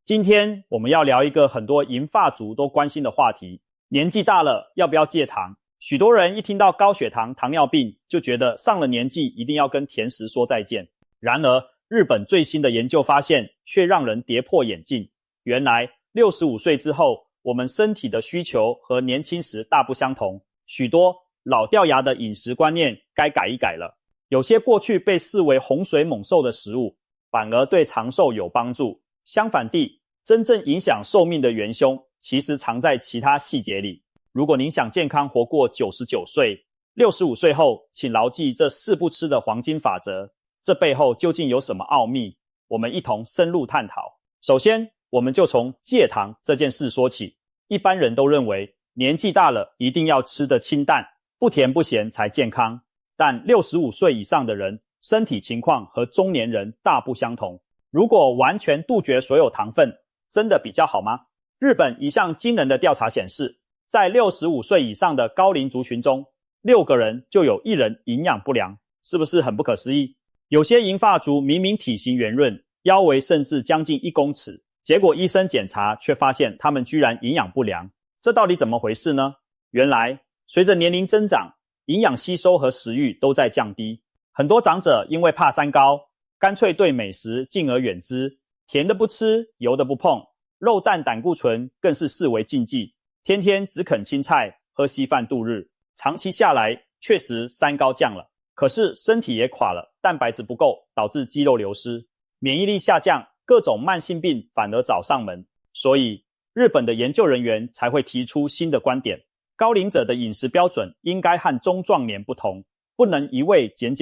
今天我们要聊一个很多银发族都关心的话题，年纪大了要不要戒糖？许多人一听到高血糖、糖尿病，就觉得上了年纪一定要跟甜食说再见。然而，日本最新的研究发现，却让人跌破眼镜。原来65岁之后，我们身体的需求和年轻时大不相同，许多老掉牙的饮食观念该改一改了。有些过去被视为洪水猛兽的食物，反而对长寿有帮助。相反地，真正影响寿命的元凶其实藏在其他细节里。如果您想健康活过99岁，65岁后请牢记这4不吃的黄金法则，这背后究竟有什么奥秘？我们一同深入探讨。首先，我们就从戒糖这件事说起。一般人都认为年纪大了一定要吃得清淡，不甜不咸才健康。但65岁以上的人，身体情况和中年人大不相同。如果完全杜绝所有糖分，真的比较好吗？日本一项惊人的调查显示，在65岁以上的高龄族群中，6个人就有1人营养不良，是不是很不可思议？有些银发族明明体型圆润，腰围甚至将近1公尺，结果医生检查却发现他们居然营养不良，这到底怎么回事呢？原来，随着年龄增长，营养吸收和食欲都在降低。很多长者因为怕三高，干脆对美食敬而远之，甜的不吃，油的不碰，肉蛋胆固醇更是视为禁忌，天天只啃青菜，喝稀饭度日。长期下来，确实三高降了，可是身体也垮了，蛋白质不够，导致肌肉流失，免疫力下降，各种慢性病反而找上门。所以，日本的研究人员才会提出新的观点，高龄者的饮食标准应该和中壮年不同，不能一味减，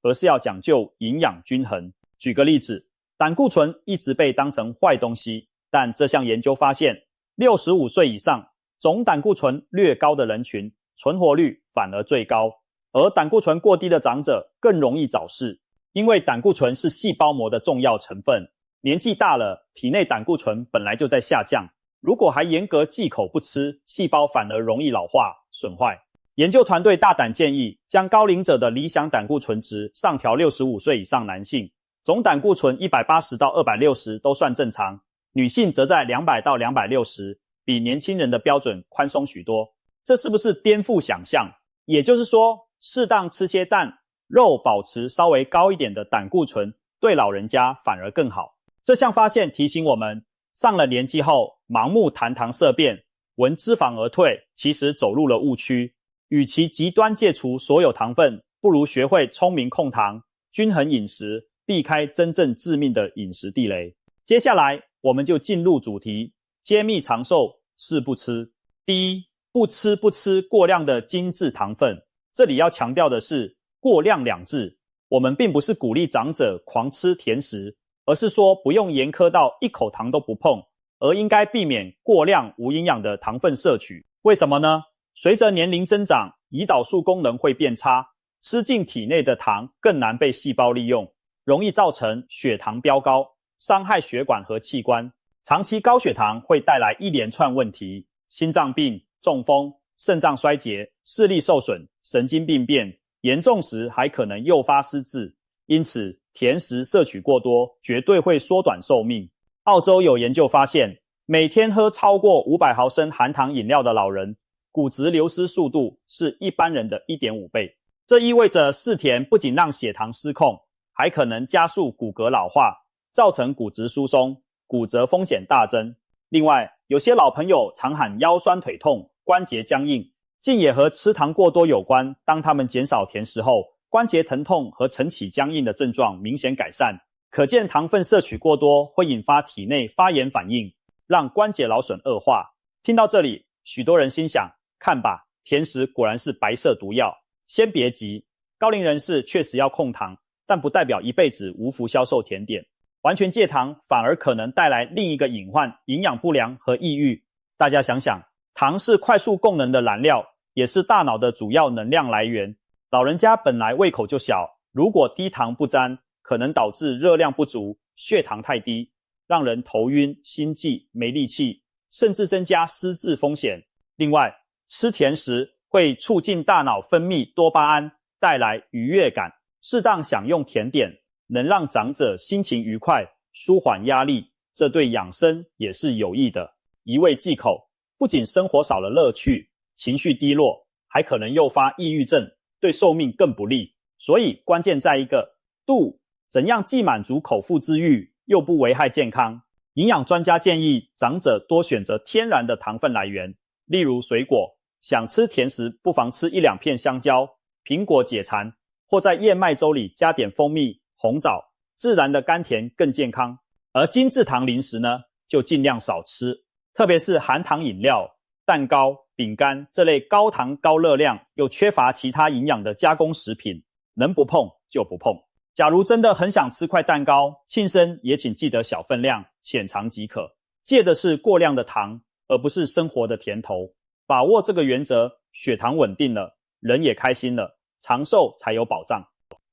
而是要讲究营养均衡。举个例子，胆固醇一直被当成坏东西，但这项研究发现，65岁以上总胆固醇略高的人群，存活率反而最高，而胆固醇过低的长者更容易早逝。因为胆固醇是细胞膜的重要成分，年纪大了，体内胆固醇本来就在下降，如果还严格忌口不吃，细胞反而容易老化损坏。研究团队大胆建议，将高龄者的理想胆固醇值上调65岁以上男性，总胆固醇180到260都算正常，女性则在200到260，比年轻人的标准宽松许多。这是不是颠覆想象？也就是说，适当吃些蛋，肉保持稍微高一点的胆固醇，对老人家反而更好。这项发现提醒我们，上了年纪后，盲目谈糖色变，闻脂肪而退，其实走入了误区。与其极端戒除所有糖分，不如学会聪明控糖，均衡饮食，避开真正致命的饮食地雷。接下来，我们就进入主题，揭秘长寿4不吃。第一，不吃过量的精致糖分。这里要强调的是过量2字，我们并不是鼓励长者狂吃甜食，而是说不用严苛到1口糖都不碰，而应该避免过量无营养的糖分摄取。为什么呢？随着年龄增长，胰岛素功能会变差，吃进体内的糖更难被细胞利用，容易造成血糖飙高，伤害血管和器官。长期高血糖会带来一连串问题，心脏病、中风、肾脏衰竭、视力受损、神经病变，严重时还可能诱发失智。因此，甜食摄取过多绝对会缩短寿命。澳洲有研究发现，每天喝超过500毫升含糖饮料的老人，骨质流失速度是一般人的 1.5 倍。这意味着嗜甜不仅让血糖失控，还可能加速骨骼老化，造成骨质疏松，骨折风险大增。另外，有些老朋友常喊腰酸腿痛、关节僵硬，竟也和吃糖过多有关。当他们减少甜食后，关节疼痛和晨起僵硬的症状明显改善。可见糖分摄取过多会引发体内发炎反应，让关节劳损恶化。听到这里，许多人心想，看吧，甜食果然是白色毒药。先别急，高龄人士确实要控糖，但不代表一辈子无福消受甜点。完全戒糖反而可能带来另一个隐患，营养不良和抑郁。大家想想，糖是快速供能的燃料，也是大脑的主要能量来源。老人家本来胃口就小，如果低糖不沾，可能导致热量不足、血糖太低，让人头晕、心悸、没力气，甚至增加失智风险。另外，吃甜食会促进大脑分泌多巴胺，带来愉悦感。适当享用甜点，能让长者心情愉快，舒缓压力，这对养生也是有益的。一味忌口，不仅生活少了乐趣，情绪低落，还可能诱发抑郁症，对寿命更不利。所以关键在一个度，怎样既满足口腹之欲，又不危害健康。营养专家建议长者多选择天然的糖分来源，例如水果，想吃甜食不妨吃1-2片香蕉，苹果解馋，或在燕麦粥里加点蜂蜜、红枣，自然的甘甜更健康。而精制糖零食呢，就尽量少吃，特别是含糖饮料、蛋糕、饼干这类高糖高热量又缺乏其他营养的加工食品，能不碰就不碰。假如真的很想吃块蛋糕，庆生也请记得小分量，浅尝即可。戒的是过量的糖，而不是生活的甜头。把握这个原则，血糖稳定了，人也开心了，长寿才有保障。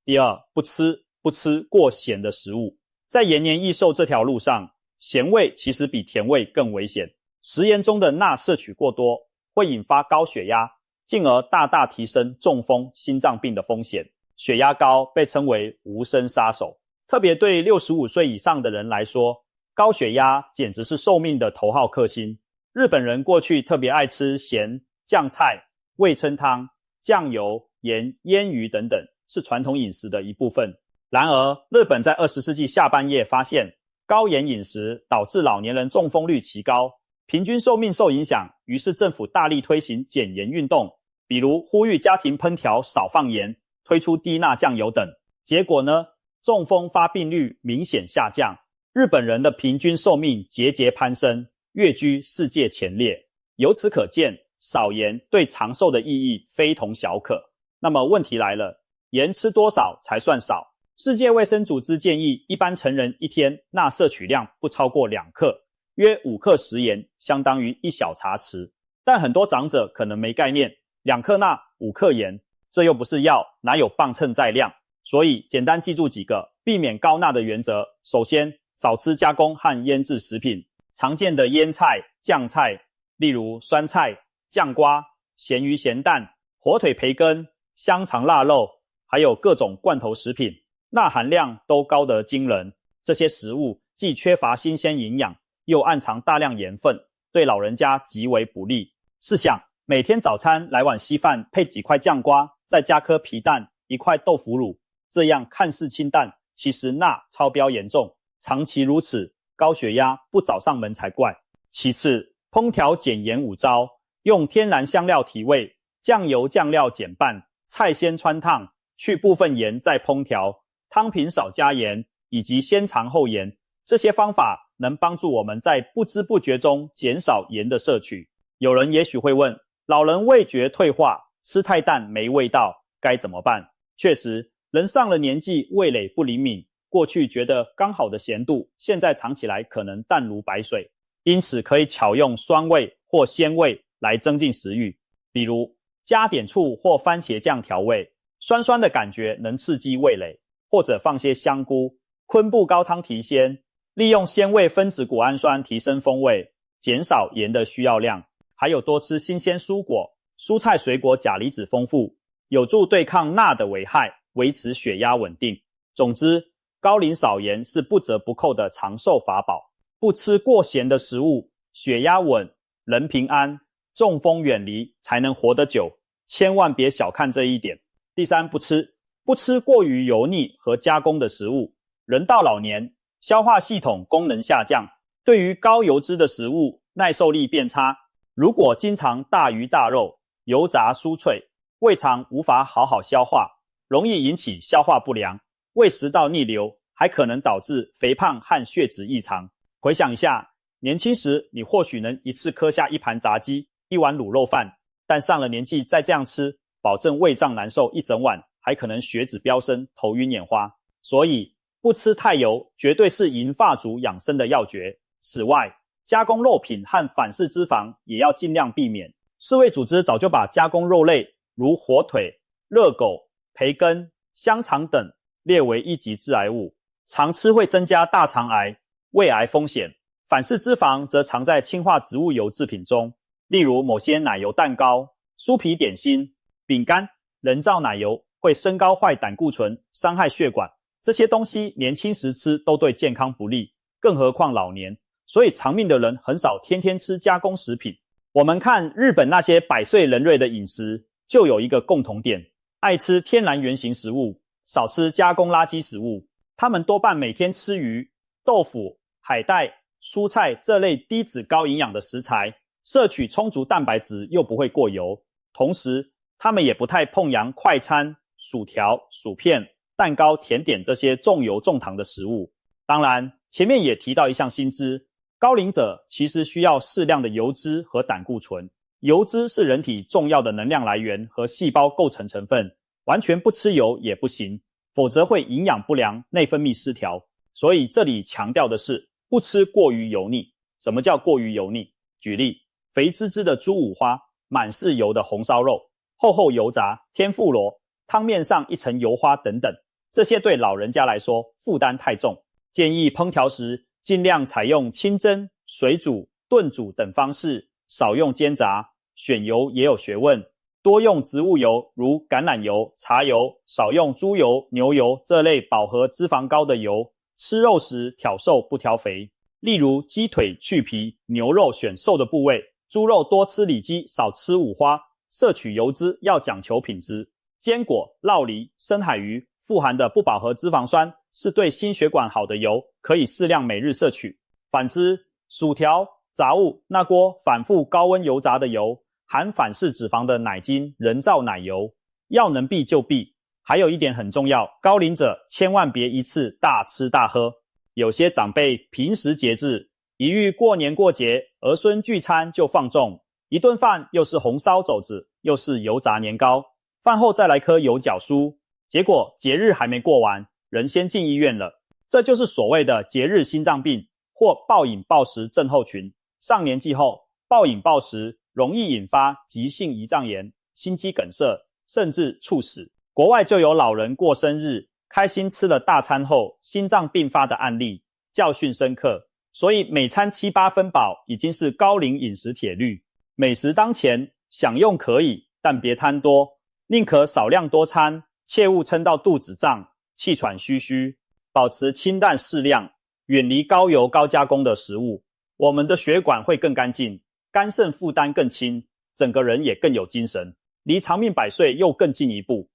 第二，不吃过咸的食物。在延年益寿这条路上，咸味其实比甜味更危险。食盐中的钠摄取过多，会引发高血压，进而大大提升中风、心脏病的风险。血压高被称为无声杀手，特别对65岁以上的人来说，高血压简直是寿命的头号克星。日本人过去特别爱吃咸、酱菜、味噌汤、酱油、盐、腌鱼等等，是传统饮食的一部分。然而，日本在20世纪下半叶发现，高盐饮食导致老年人中风率奇高，平均寿命受影响，于是政府大力推行减盐运动，比如呼吁家庭烹调少放盐，推出低钠酱油等。结果呢，中风发病率明显下降，日本人的平均寿命节节攀升，跃居世界前列。由此可见，少盐对长寿的意义非同小可。那么问题来了，盐吃多少才算少？世界卫生组织建议一般成人一天钠摄取量不超过2克，约5克食盐相当于1小茶匙。但很多长者可能没概念，2克钠5克盐，这又不是药，哪有磅秤载量？所以简单记住几个避免高钠的原则。首先，少吃加工和腌制食品。常见的腌菜、酱菜，例如酸菜、酱瓜、咸鱼咸蛋、火腿培根、香肠腊肉，还有各种罐头食品，钠含量都高得惊人。这些食物既缺乏新鲜营养，又暗藏大量盐分，对老人家极为不利。试想，每天早餐来碗稀饭，配几块酱瓜，再加颗皮蛋、1块豆腐乳，这样看似清淡，其实钠超标严重。长期如此，高血压不找上门才怪。其次，烹调减盐5招，用天然香料提味，酱油酱料减半，菜先汆烫，去部分盐再烹调，汤品少加盐，以及先尝后盐。这些方法能帮助我们在不知不觉中减少盐的摄取。有人也许会问，老人味觉退化，吃太淡没味道，该怎么办？确实，人上了年纪，味蕾不灵敏，过去觉得刚好的咸度，现在尝起来可能淡如白水。因此可以巧用酸味或鲜味来增进食欲，比如加点醋或番茄酱调味，酸酸的感觉能刺激味蕾，或者放些香菇、昆布高汤提鲜，利用鲜味分子谷氨酸提升风味，减少盐的需要量。还有多吃新鲜蔬果，蔬菜水果钾离子丰富，有助对抗钠的危害，维持血压稳定。总之，高磷少盐是不折不扣的长寿法宝。不吃过咸的食物，血压稳，人平安，中风远离，才能活得久。千万别小看这一点。第三，不吃过于油腻和加工的食物。人到老年，消化系统功能下降，对于高油脂的食物耐受力变差。如果经常大鱼大肉、油炸酥脆，胃肠无法好好消化，容易引起消化不良、胃食道逆流，还可能导致肥胖和血脂异常。回想一下，年轻时你或许能一次磕下1盘炸鸡、1碗卤肉饭，但上了年纪再这样吃，保证胃胀难受一整晚，还可能血脂飙升、头晕眼花。所以不吃太油绝对是银发族养生的要诀。此外，加工肉品和反式脂肪也要尽量避免。世卫组织早就把加工肉类如火腿、热狗、培根、香肠等列为1级致癌物，常吃会增加大肠癌、胃癌风险。反式脂肪则藏在氢化植物油制品中，例如某些奶油蛋糕、酥皮点心、饼干、人造奶油会升高坏胆固醇，伤害血管。这些东西年轻时吃都对健康不利，更何况老年，所以长命的人很少天天吃加工食品。我们看日本那些百岁人瑞的饮食，就有一个共同点，爱吃天然原型食物，少吃加工垃圾食物。他们多半每天吃鱼、豆腐、海带、蔬菜这类低脂高营养的食材，摄取充足蛋白质又不会过油。同时，他们也不太碰洋快餐、薯条、薯片、蛋糕、甜点这些重油重糖的食物。当然，前面也提到一项新知，高龄者其实需要适量的油脂和胆固醇。油脂是人体重要的能量来源和细胞构成成分，完全不吃油也不行，否则会营养不良、内分泌失调。所以这里强调的是不吃过于油腻。什么叫过于油腻？举例，肥滋滋的猪五花，满是油的红烧肉，厚厚油炸、天妇罗，汤面上一层油花等等，这些对老人家来说负担太重。建议烹调时尽量采用清蒸、水煮、炖煮等方式，少用煎炸。选油也有学问，多用植物油如橄榄油、茶油，少用猪油、牛油这类饱和脂肪高的油。吃肉时挑瘦不挑肥，例如鸡腿去皮，牛肉选瘦的部位，猪肉多吃里脊，少吃五花。摄取油脂要讲求品质。坚果、酪梨、深海鱼富含的不饱和脂肪酸是对心血管好的油，可以适量每日摄取。反之，薯条、杂物那锅反复高温油炸的油，含反式脂肪的奶精、人造奶油，要能避就避。还有一点很重要，高龄者千万别一次大吃大喝。有些长辈平时节制，一遇过年过节、儿孙聚餐就放纵，一顿饭又是红烧肘子，又是油炸年糕，饭后再来颗油饺酥，结果节日还没过完，人先进医院了。这就是所谓的节日心脏病或暴饮暴食症候群。上年纪后，暴饮暴食容易引发急性胰脏炎、心肌梗塞，甚至猝死。国外就有老人过生日，开心吃了大餐后心脏病发的案例，教训深刻。所以每餐7、8分饱已经是高龄饮食铁律。美食当前，享用可以，但别贪多，宁可少量多餐，切勿撑到肚子胀、气喘吁吁。保持清淡适量，远离高油高加工的食物，我们的血管会更干净，肝肾负担更轻，整个人也更有精神，离长命百岁又更进一步。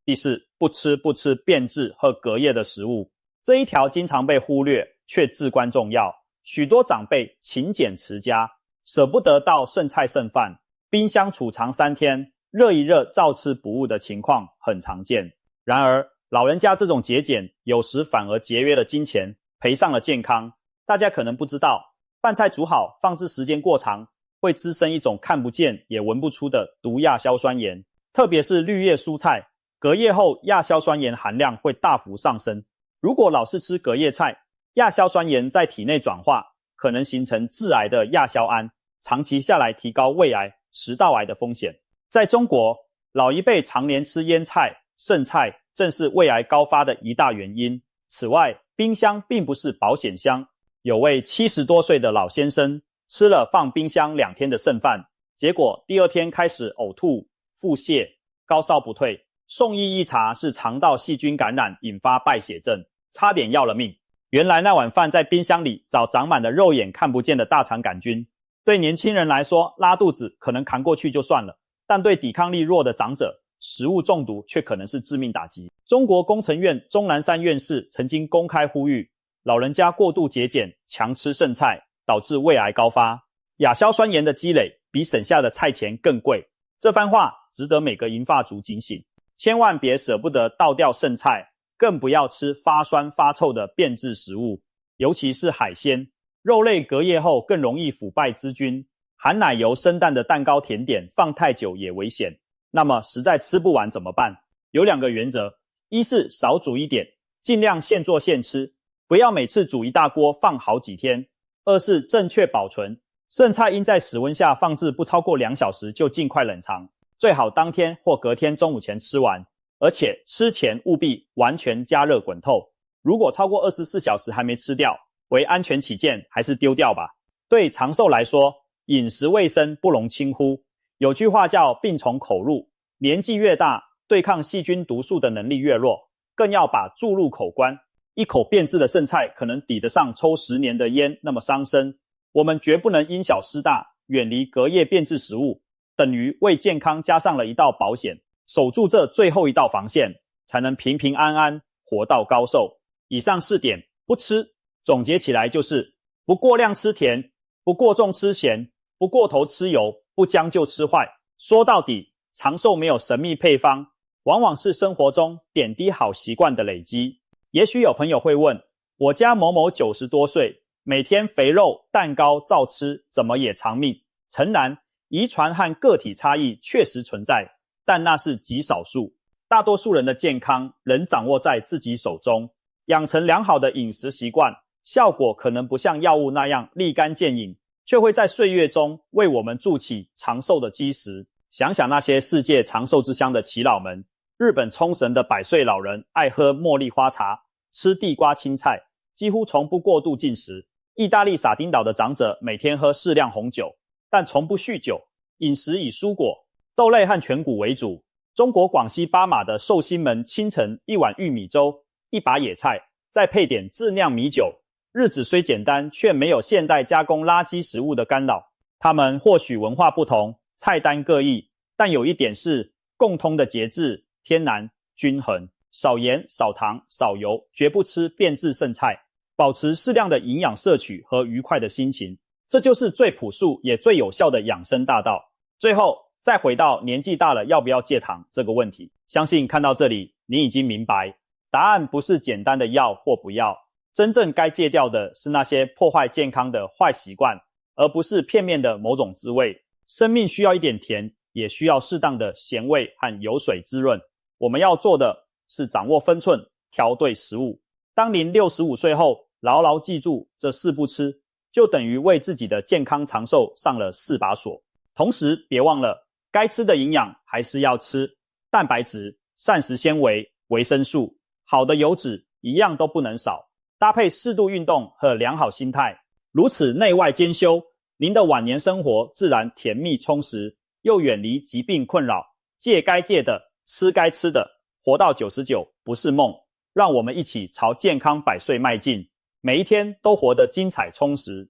第四，不吃变质和隔夜的食物，这一条经常被忽略，却至关重要。许多长辈勤俭持家，舍不得倒剩菜剩饭，冰箱储藏3天，热一热照吃不误的情况很常见。然而，老人家这种节俭，有时反而节约了金钱，赔上了健康。大家可能不知道，饭菜煮好，放置时间过长，会滋生一种看不见也闻不出的毒亚硝酸盐，特别是绿叶蔬菜，隔夜后亚硝酸盐含量会大幅上升。如果老是吃隔夜菜，亚硝酸盐在体内转化，可能形成致癌的亚硝胺，长期下来提高胃癌、食道癌的风险。在中国，老一辈常年吃腌菜、剩菜，正是胃癌高发的一大原因。此外，冰箱并不是保险箱。有位70多岁的老先生吃了放冰箱2天的剩饭，结果第2天开始呕吐、腹泻、高烧不退，送医一查是肠道细菌感染引发败血症，差点要了命。原来那碗饭在冰箱里早长满了肉眼看不见的大肠杆菌，对年轻人来说拉肚子可能扛过去就算了，但对抵抗力弱的长者，食物中毒却可能是致命打击。中国工程院钟南山院士曾经公开呼吁，老人家过度节俭，强吃剩菜，导致胃癌高发。亚硝酸盐的积累比省下的菜钱更贵。这番话值得每个银发族警醒，千万别舍不得倒掉剩菜，更不要吃发酸发臭的变质食物，尤其是海鲜。肉类隔夜后更容易腐败滋菌，含奶油生蛋的蛋糕甜点放太久也危险。那么实在吃不完怎么办？有2个原则，一是少煮一点，尽量现做现吃，不要每次煮一大锅放好几天。二是正确保存，剩菜应在室温下放置不超过2小时就尽快冷藏，最好当天或隔天中午前吃完，而且吃前务必完全加热滚透。如果超过24小时还没吃掉，为安全起见，还是丢掉吧。对长寿来说，饮食卫生不容轻忽。有句话叫病从口入，年纪越大，对抗细菌毒素的能力越弱，更要把注入口关。一口变质的剩菜可能抵得上抽10年的烟那么伤身。我们绝不能因小失大，远离隔夜变质食物，等于为健康加上了一道保险，守住这最后一道防线，才能平平安安活到高寿。以上4点不吃，总结起来就是不过量吃甜，不过重吃咸，不过头吃油，不将就吃坏。说到底，长寿没有神秘配方，往往是生活中点滴好习惯的累积。也许有朋友会问，我家某某90多岁，每天肥肉蛋糕照吃，怎么也长命？诚然，遗传和个体差异确实存在，但那是极少数。大多数人的健康仍掌握在自己手中。养成良好的饮食习惯，效果可能不像药物那样立竿见影，却会在岁月中为我们筑起长寿的基石。想想那些世界长寿之乡的耆老们，日本冲绳的100岁老人爱喝茉莉花茶，吃地瓜青菜，几乎从不过度进食。意大利撒丁岛的长者每天喝适量红酒，但从不酗酒，饮食以蔬果、豆类和全谷为主。中国广西巴马的寿星们清晨1碗玉米粥，1把野菜，再配点自酿米酒，日子虽简单，却没有现代加工垃圾食物的干扰。他们或许文化不同，菜单各异，但有一点是共通的节制、天然、均衡，少盐、少糖、少油，绝不吃变质剩菜，保持适量的营养摄取和愉快的心情。这就是最朴素也最有效的养生大道。最后再回到年纪大了要不要戒糖这个问题，相信看到这里你已经明白，答案不是简单的要或不要，真正该戒掉的是那些破坏健康的坏习惯，而不是片面的某种滋味。生命需要一点甜，也需要适当的咸味和油水滋润。我们要做的是掌握分寸，调对食物。当您65岁后，牢牢记住这4不吃，就等于为自己的健康长寿上了4把锁。同时别忘了，该吃的营养还是要吃，蛋白质、膳食纤维、维生素，好的油脂一样都不能少，搭配适度运动和良好心态，如此内外兼修，您的晚年生活自然甜蜜充实，又远离疾病困扰。戒该戒的，吃该吃的，活到99不是梦。让我们一起朝健康100岁迈进，每一天都活得精彩充实。